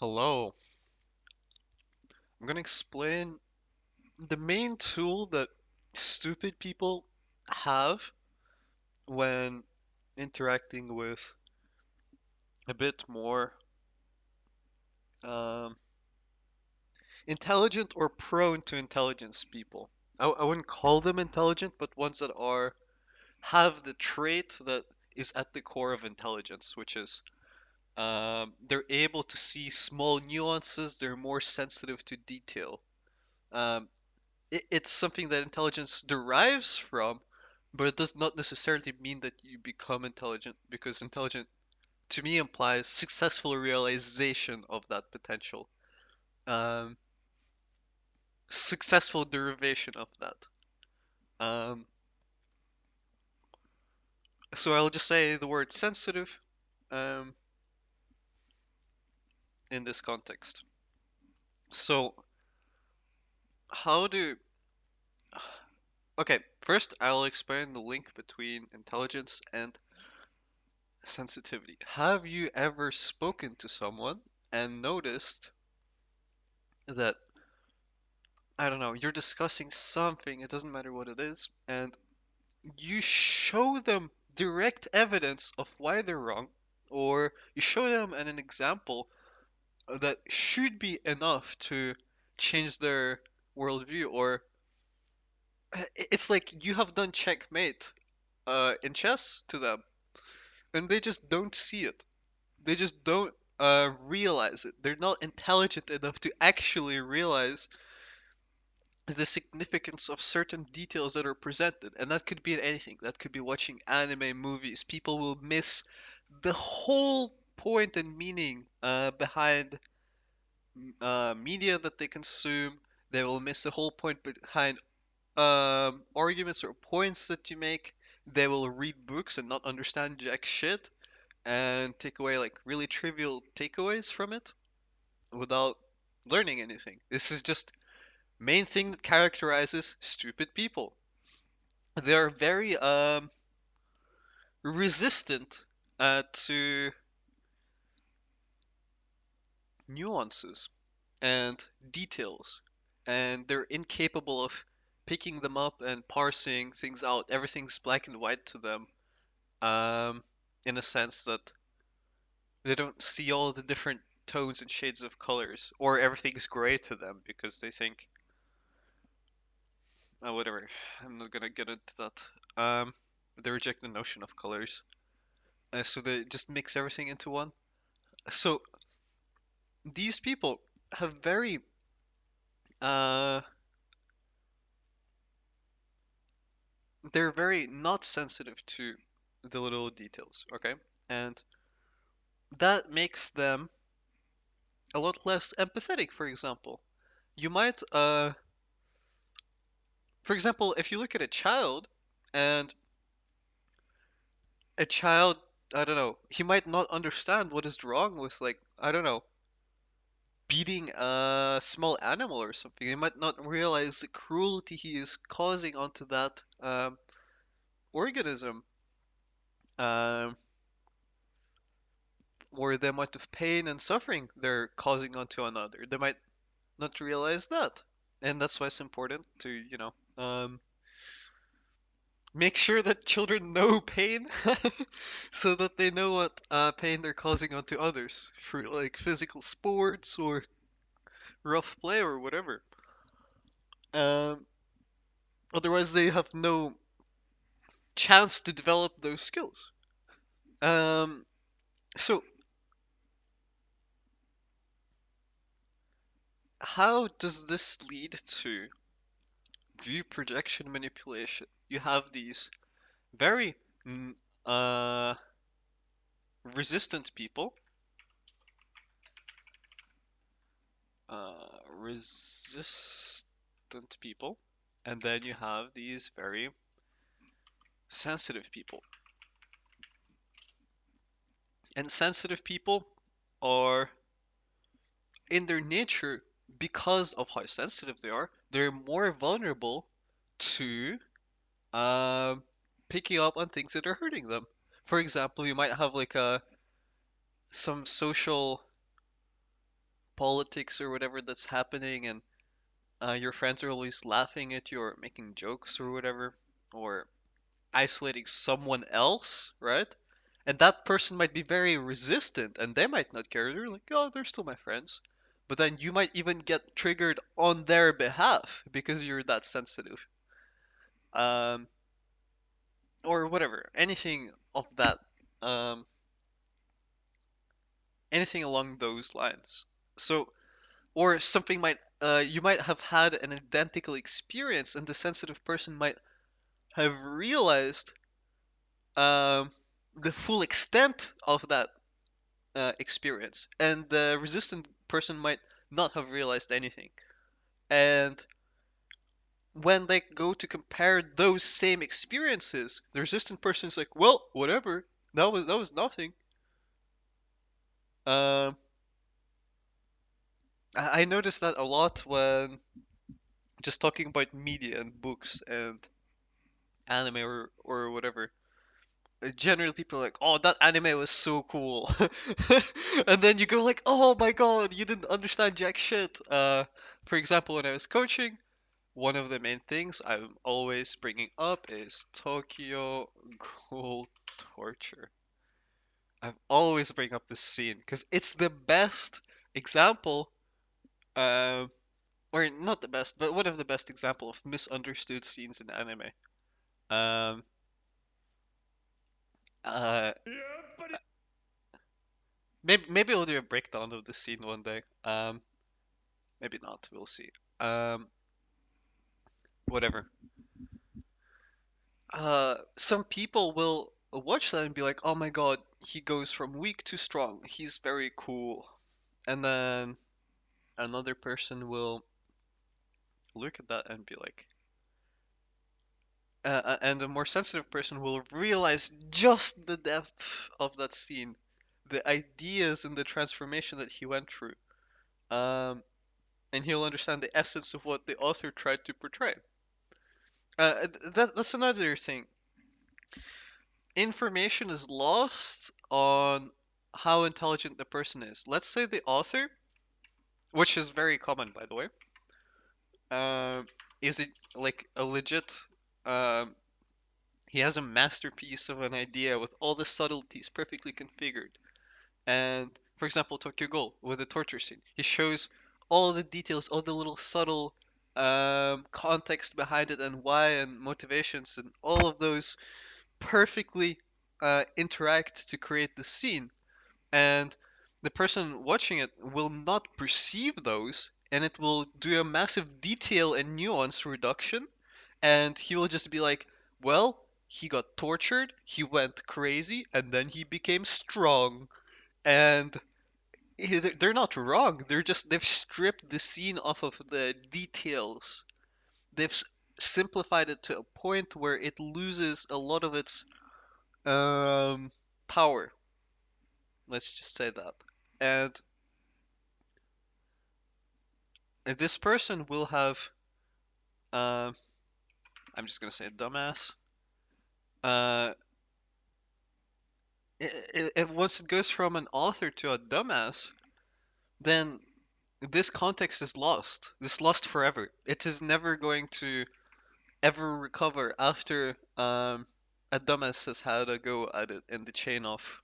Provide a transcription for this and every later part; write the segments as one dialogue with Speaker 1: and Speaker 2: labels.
Speaker 1: Hello. I'm gonna explain the main tool that stupid people have when interacting with a bit more um, intelligent or prone to intelligence people. I wouldn't call them intelligent, but ones that are have the trait that is at the core of intelligence, which is they're able to see small nuances, they're more sensitive to detail. Um, it's something that intelligence derives from, but it does not necessarily mean that you become intelligent because intelligent to me implies successful realization of that potential, um, successful derivation of that. Um, so I'll just say the word sensitive um, in this context. So how do okay, first I'll explain the link between intelligence and sensitivity. Have you ever spoken to someone and noticed that, I don't know, you're discussing something, it doesn't matter what it is, and you show them direct evidence of why they're wrong, or you show them an example that should be enough to change their worldview, or it's like you have done checkmate in chess to them, and they just don't see it. They just don't realize it. They're not intelligent enough to actually realize the significance of certain details that are presented. And that could be in anything. That could be watching anime movies. People will miss the whole point and meaning behind media that they consume. They will miss the whole point behind arguments or points that you make. They will read books and not understand jack shit and take away like really trivial takeaways from it without learning anything. This is just main thing that characterizes stupid people. They're very resistant to nuances and details, and they're incapable of picking them up and parsing things out. Everything's black and white to them, um, in a sense that they don't see all the different tones and shades of colors, or everything's gray to them because they think, whatever. I'm not gonna get into that. They reject the notion of colors. So they just mix everything into one. So these people have very uh they're very not sensitive to the little details, okay? And that makes them a lot less empathetic, for example. You might for example, if you look at a child and a child, I don't know, he might not understand what is wrong with, like, I don't know, beating a small animal or something. He might not realize the cruelty he is causing onto that organism, um, or the amount of pain and suffering they're causing onto another. They might not realize that, and that's why it's important to, make sure that children know pain, so that they know what pain they're causing onto others for like physical sports or rough play or whatever. Um, Otherwise, they have no chance to develop those skills. Um, so how does this lead to view projection manipulation? You have these very uh, resistant people, resistant people, and then you have these very sensitive people. And sensitive people are, in their nature, because of how sensitive they are, they're more vulnerable to um, picking up on things that are hurting them. For example, you might have like some social politics or whatever that's happening, and your friends are always laughing at you or making jokes or whatever, or isolating someone else, right? And that person might be very resistant and they might not care. They're like, oh, they're still my friends. But then you might even get triggered on their behalf because you're that sensitive. Um, or whatever. Anything of that, um, anything along those lines. So, or something might, you might have had an identical experience and the sensitive person might have realized um, the full extent of that experience, and the resistant person might not have realized anything. And when they go to compare those same experiences, the resistant person is like, "Well, whatever. That was nothing." Um, I noticed that a lot when just talking about media and books and anime or whatever. Generally, people are like, "Oh, that anime was so cool," and then you go like, "Oh my God, you didn't understand jack shit." For example, when I was coaching, one of the main things I'm always bringing up is Tokyo Ghoul torture. I always bring up this scene because it's the best example, um, or not the best, but one of the best example of misunderstood scenes in anime. Um, uh, maybe I'll do a breakdown of the scene one day. Maybe not. We'll see. Um, whatever. Some people will watch that and be like, "Oh my God, he goes from weak to strong. He's very cool." And then another person will look at that and be like, and a more sensitive person will realize just the depth of that scene, the ideas and the transformation that he went through. Um, and he'll understand the essence of what the author tried to portray. That's another thing. Information is lost on how intelligent the person is. Let's say the author, which is very common by the way, uh, is it like a legit um, he has a masterpiece of an idea with all the subtleties perfectly configured. And for example, Tokyo Ghoul with the torture scene, he shows all the details, all the little subtle context behind it, and why, and motivations, and all of those perfectly interact to create the scene. And the person watching it will not perceive those, and it will do a massive detail and nuance reduction, and he will just be like, well, he got tortured, he went crazy, and then he became strong. And they're not wrong. They've stripped the scene off of the details. They've simplified it to a point where it loses a lot of its um power. Let's just say that. And this person will have um I'm just gonna say dumbass. Uh, once it goes from an author to a dumbass, then this context is lost. It's lost forever. It is never going to ever recover after a dumbass has had a go at it in the chain of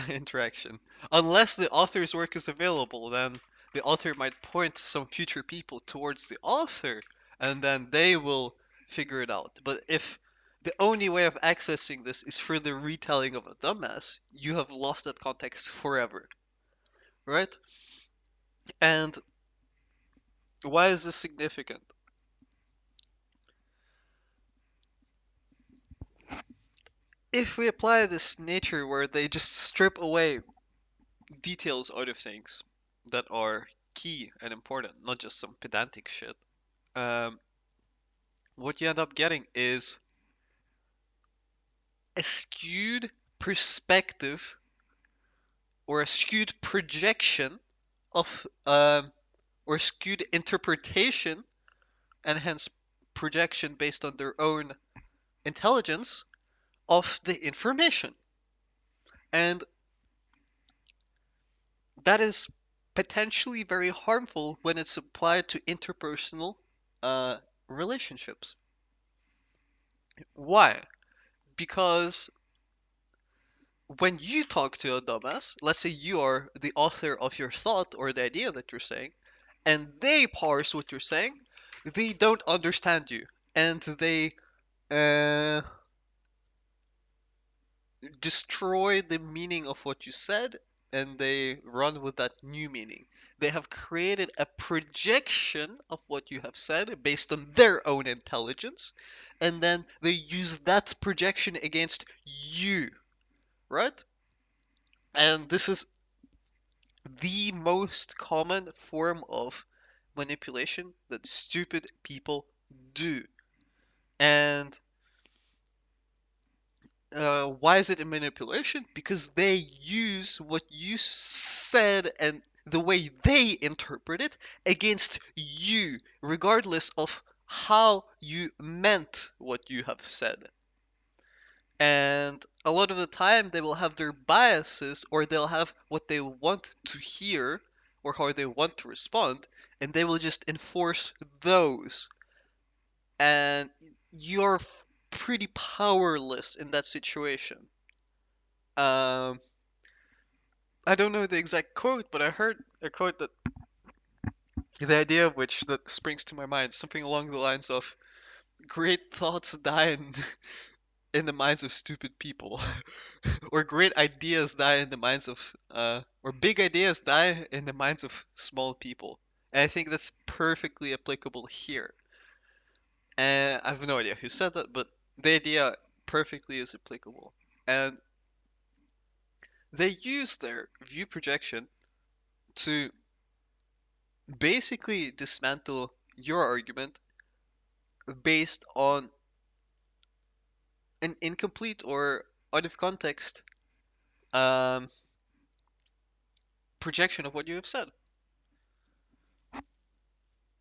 Speaker 1: interaction. Unless the author's work is available, then the author might point some future people towards the author, and then they will figure it out. But if the only way of accessing this is through the retelling of a dumbass, you have lost that context forever, right? And why is this significant? If we apply this nature where they just strip away details out of things that are key and important, not just some pedantic shit, um, what you end up getting is a skewed perspective or a skewed projection of or skewed interpretation, and hence projection based on their own intelligence of the information. And that is potentially very harmful when it's applied to interpersonal uh, relationships. Why? Because when you talk to a dumbass, let's say you are the author of your thought or the idea that you're saying, and they parse what you're saying, they don't understand you, and they uh, destroy the meaning of what you said, and they run with that new meaning. They have created a projection of what you have said based on their own intelligence, and then they use that projection against you, right? And this is the most common form of manipulation that stupid people do. And why is it a manipulation? Because they use what you said and the way they interpret it against you, regardless of how you meant what you have said. And a lot of the time, they will have their biases or they'll have what they want to hear or how they want to respond, and they will just enforce those. And you're pretty powerless in that situation. Um, I don't know the exact quote, but I heard a quote that the idea of which that springs to my mind, something along the lines of great thoughts die in the minds of stupid people, or great ideas die in the minds of, or big ideas die in the minds of small people. And I think that's perfectly applicable here. And I have no idea who said that, but the idea perfectly is applicable. And they use their view projection to basically dismantle your argument based on an incomplete or out of context um, projection of what you have said.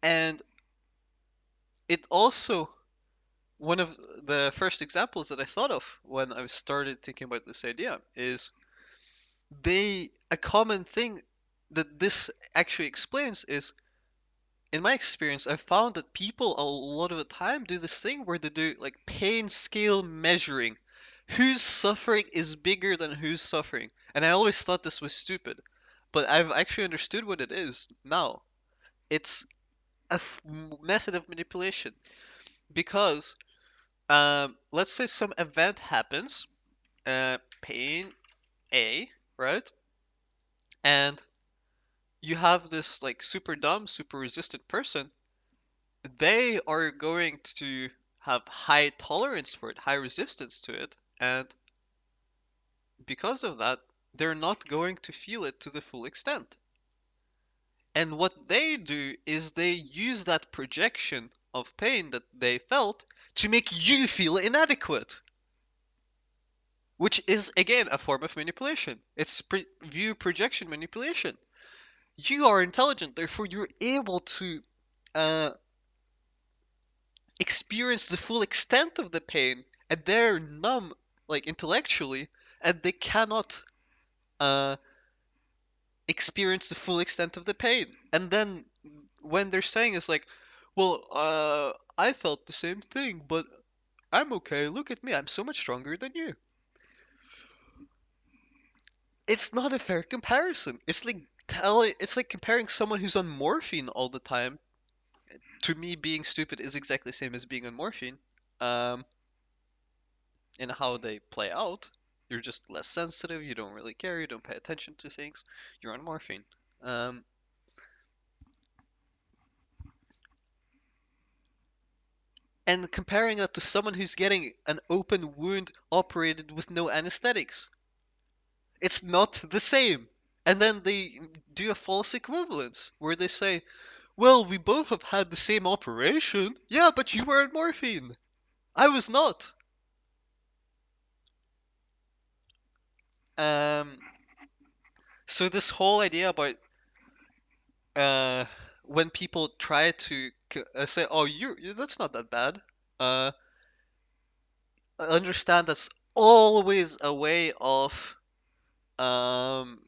Speaker 1: And it also, one of the first examples that I thought of when I started thinking about this idea is a common thing that this actually explains is, in my experience, I've found that people a lot of the time do this thing where they do like pain scale measuring. Whose suffering is bigger than whose suffering? And I always thought this was stupid, but I've actually understood what it is now. It's a method of manipulation because let's say some event happens, pain A, right? And you have this like super dumb, super resistant person, they are going to have high tolerance for it, high resistance to it, and because of that, they're not going to feel it to the full extent. And what they do is they use that projection of pain that they felt to make you feel inadequate, which is again a form of manipulation. It's view projection manipulation. You are intelligent, therefore you're able to uh, experience the full extent of the pain, and they're numb, like intellectually, and they cannot uh, experience the full extent of the pain. And then when they're saying it's like, well, I felt the same thing, but I'm okay. Look at me, I'm so much stronger than you. It's not a fair comparison. It's like comparing someone who's on morphine all the time to me being stupid is exactly the same as being on morphine. Um, in how they play out. You're just less sensitive, you don't really care, you don't pay attention to things, you're on morphine. Um, and comparing that to someone who's getting an open wound operated with no anesthetics, it's not the same. And then they do a false equivalence where they say, well, we both have had the same operation. Yeah, but you were on morphine. I was not. Um, so this whole idea about uh, when people try to say, "Oh, that's not that bad," uh, understand that's always a way of um,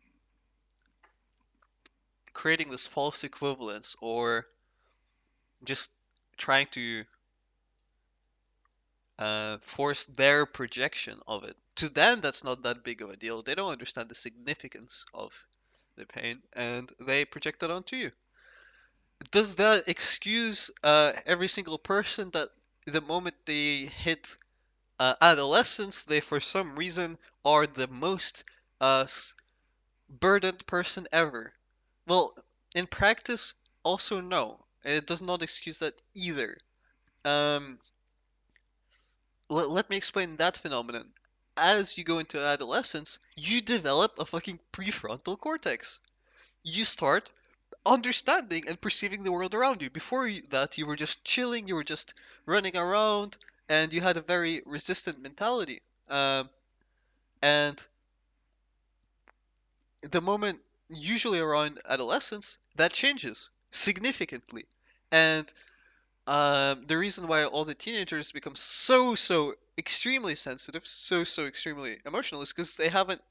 Speaker 1: creating this false equivalence or just trying to force their projection of it. To them, that's not that big of a deal. They don't understand the significance of the pain, and they project it onto you. Does that excuse every single person that the moment they hit adolescence, they for some reason are the most burdened person ever? Well, in practice, also no. It does not excuse that either. Um, let me explain that phenomenon. As you go into adolescence, you develop a fucking prefrontal cortex. You start understanding and perceiving the world around you. Before that, you were just chilling, you were just running around, and you had a very resistant mentality. And the moment, usually around adolescence, that changes significantly. And the reason why all the teenagers become so extremely sensitive, so extremely emotional, is because they haven't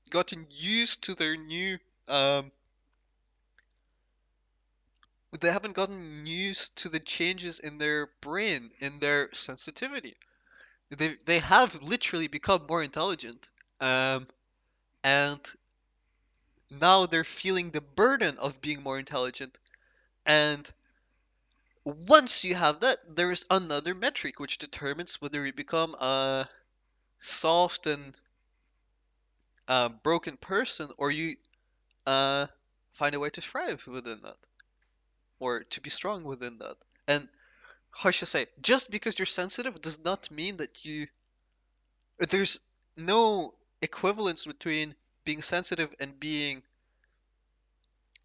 Speaker 1: gotten used to their new um, they haven't gotten used to the changes in their brain, in their sensitivity. They have literally become more intelligent, um, and now they're feeling the burden of being more intelligent. And once you have that, there is another metric which determines whether you become a soft and broken person, or you uh, find a way to thrive within that, or to be strong within that. And how should I say? Just because you're sensitive does not mean that there's no equivalence between being sensitive and being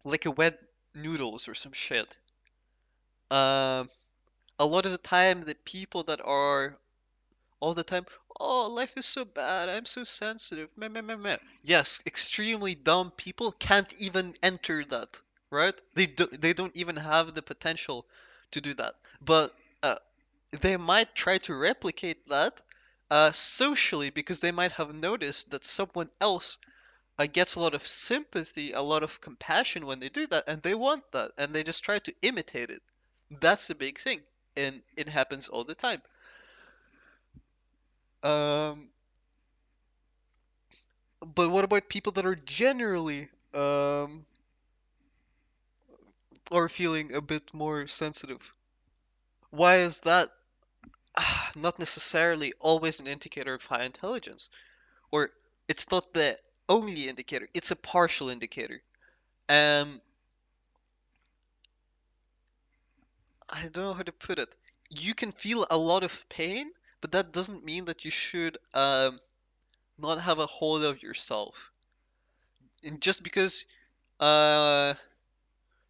Speaker 1: like a wet noodles or some shit. Um, a lot of the time, the people that are all the time, oh, life is so bad, I'm so sensitive, meh, meh, meh, meh. Yes, extremely dumb people can't even enter that, right? They don't even have the potential to do that. But uh, they might try to replicate that socially because they might have noticed that someone else gets a lot of sympathy, a lot of compassion when they do that, and they want that, and they just try to imitate it. That's a big thing, and it happens all the time. Um, but what about people that are generally are feeling a bit more sensitive? Why is that not necessarily always an indicator of high intelligence? Or it's not the only indicator, it's a partial indicator. Um, I don't know how to put it. You can feel a lot of pain, but that doesn't mean that you should not have a hold of yourself. And just because uh,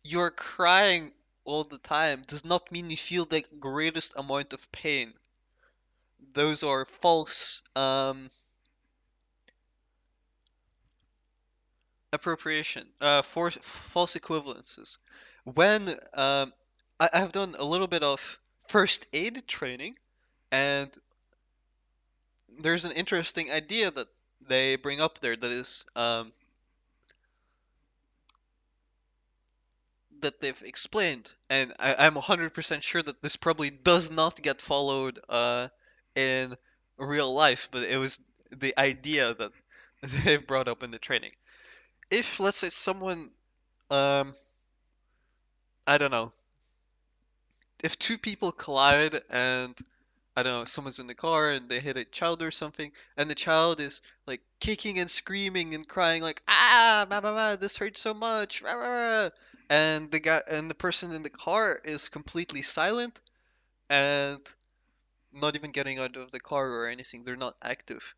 Speaker 1: you're crying all the time does not mean you feel the greatest amount of pain. Those are false appropriation, false equivalences. When I have done a little bit of first aid training, and there's an interesting idea that they bring up there that is that they've explained, and I'm 100% sure that this probably does not get followed in real life, but it was the idea that they brought up in the training. If, let's say, someone, um, I don't know, if two people collide and I don't know, someone's in the car and they hit a child or something, and the child is like kicking and screaming and crying like, ah, this hurts so much, rah, rah, rah," and the person in the car is completely silent and not even getting out of the car or anything. They're not active.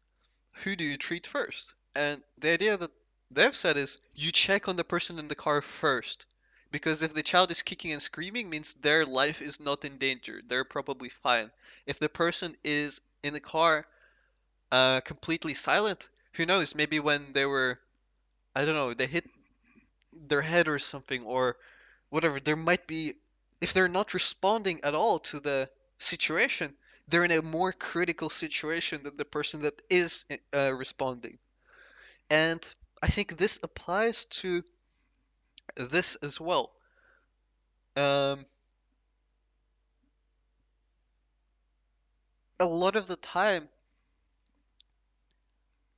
Speaker 1: Who do you treat first? And the idea that they've said is you check on the person in the car first. Because if the child is kicking and screaming, means their life is not in danger. They're probably fine. If the person is in the car completely silent, who knows? Maybe when they were, I don't know, they hit their head or something or whatever, there might be, if they're not responding at all to the situation, they're in a more critical situation than the person that is responding. And I think this applies to this as well. Um, a lot of the time,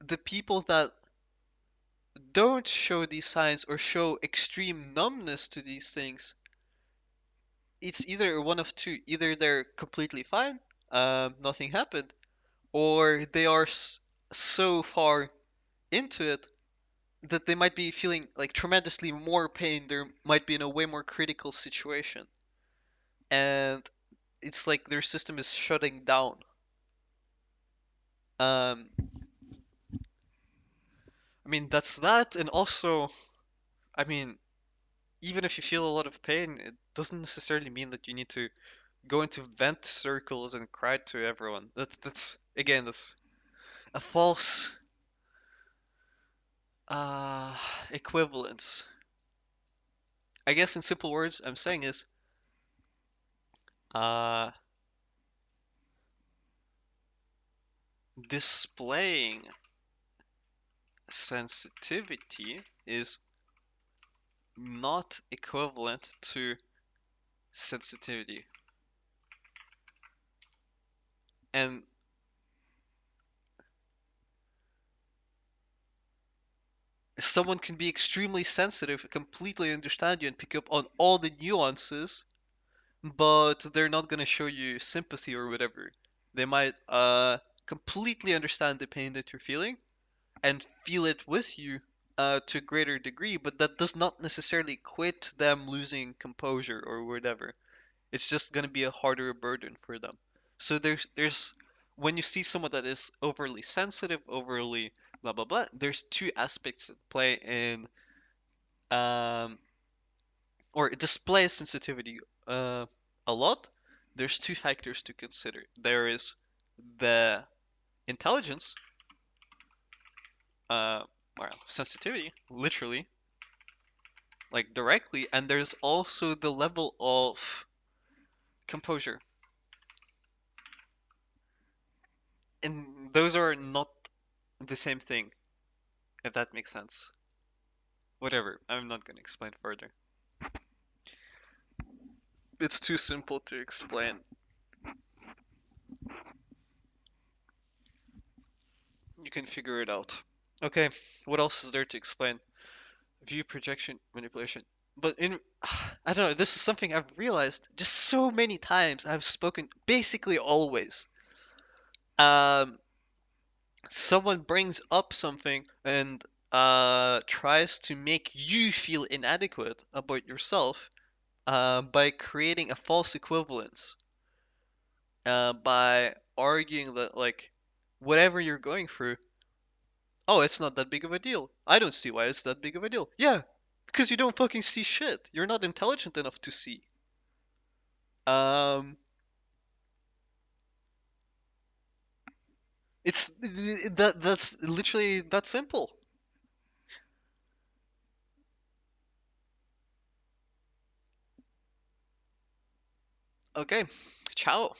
Speaker 1: the people that don't show these signs or show extreme numbness to these things, it's either one of two. Either they're completely fine, nothing happened, or they are so far into it that they might be feeling like tremendously more pain. They might be in a way more critical situation, and it's like their system is shutting down. Um, I mean, that's that, and also, I mean, even if you feel a lot of pain, it doesn't necessarily mean that you need to go into vent circles and cry to everyone. That's again, that's a false uh equivalence. I guess in simple words, I'm saying is uh displaying sensitivity is not equivalent to sensitivity. And someone can be extremely sensitive, completely understand you, and pick up on all the nuances, but they're not gonna show you sympathy or whatever. They might completely understand the pain that you're feeling and feel it with you to a greater degree, but that does not necessarily equate to them losing composure or whatever. It's just gonna be a harder burden for them. So there's when you see someone that is overly sensitive, overly blah blah blah, there's two aspects at play in um or displays sensitivity uh a lot. There's two factors to consider. There is the intelligence, uh well, sensitivity, literally, like directly, and there's also the level of composure. And those are not the same thing, if that makes sense. Whatever, I'm not gonna explain further. It's too simple to explain. You can figure it out. Okay, what else is there to explain? View projection manipulation. But in I don't know, this is something I've realized just so many times. I've spoken basically always. Um, someone brings up something and tries to make you feel inadequate about yourself by creating a false equivalence, by arguing that like whatever you're going through, oh, it's not that big of a deal. I don't see why it's that big of a deal. Yeah, because you don't fucking see shit. You're not intelligent enough to see. Um, it's that's literally that simple. Okay, ciao.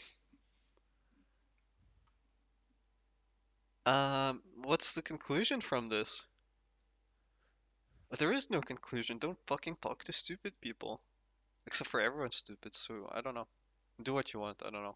Speaker 1: What's the conclusion from this? There is no conclusion. Don't fucking talk to stupid people. Except for everyone's stupid, so I don't know. Do what you want, I don't know.